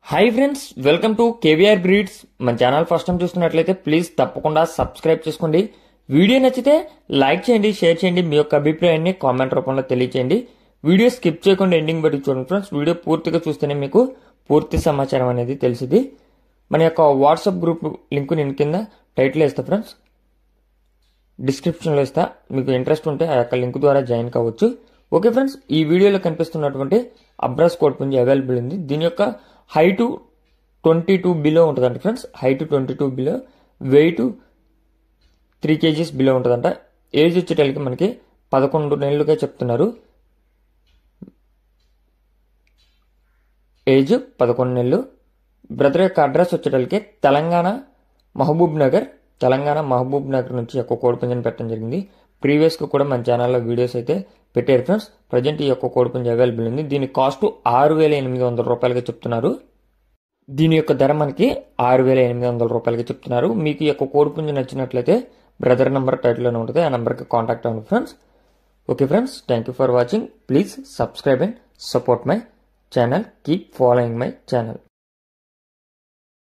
Hi friends, welcome to KVR breeds. మన channel first time చూస్తున్నట్లయితే please తప్పకుండా సబ్స్క్రైబ్ చేసుకోండి. వీడియో నచ్చితే లైక్ చేయండి, షేర్ చేయండి, మీ యొక్క అభిప్రాయాన్ని కామెంట్ రూపంలో తెలియచేయండి. వీడియో స్కిప్ చేయకుండా ఎండింగ్ వరకు చూడండి ఫ్రెండ్స్. వీడియో పూర్తిగా చూస్తేనే మీకు పూర్తి సమాచారం అనేది తెలిసింది. మన యొక్క వాట్సాప్ గ్రూప్ లింక్ నేను కింద టైటిల్ వేస్తా ఫ్రెండ్స్, డిస్క్రిప్షన్లో ఇస్తా. మీకు ఇంట్రెస్ట్ ఉంటే ఆ యొక్క లింక్ ద్వారా జాయిన్ కావచ్చు. ఓకే ఫ్రెండ్స్, ఈ వీడియోలో కనిపిస్తున్నటువంటి అబ్రాస్ కోడిపుంజి అవైలబుల్ ఉంది. దీని యొక్క హైట్ 22 బిలో ఉంటుందంట friends. Height 22 below, weight 3 kgs below ఉంటుందంట. ఏజ్ వచ్చేటప్పటికి మనకి 11 నెలలుగా చెప్తున్నారు. ఏజ్ 11 నెలలు. బ్రదర్ యొక్క అడ్రస్ వచ్చేటప్పటికి తెలంగాణ మహబూబ్ నగర్ నుంచి యొక్క కోడిపుంజని పెట్టడం జరిగింది. ప్రీవియస్గా కూడా మన ఛానల్లో వీడియోస్ అయితే పెట్టారు ఫ్రెండ్స్. ప్రజెంట్ ఈ యొక్క కోడిపుంజి అవైలబుల్ ఉంది. దీని కాస్ట్ 6,800 రూపాయలుగా చెప్తున్నారు. దీని యొక్క ధర మనకి 6,800 రూపాయలుగా చెప్తున్నారు. మీకు ఈ యొక్క కోడిపుంజి నచ్చినట్లయితే బ్రదర్ నెంబర్ టైటిల్లోనే ఉంటుంది, ఆ నెంబర్కి కాంటాక్ట్ అవ్వండి friends. Okay friends, thank you for watching. Please subscribe and support my channel. Keep following my channel.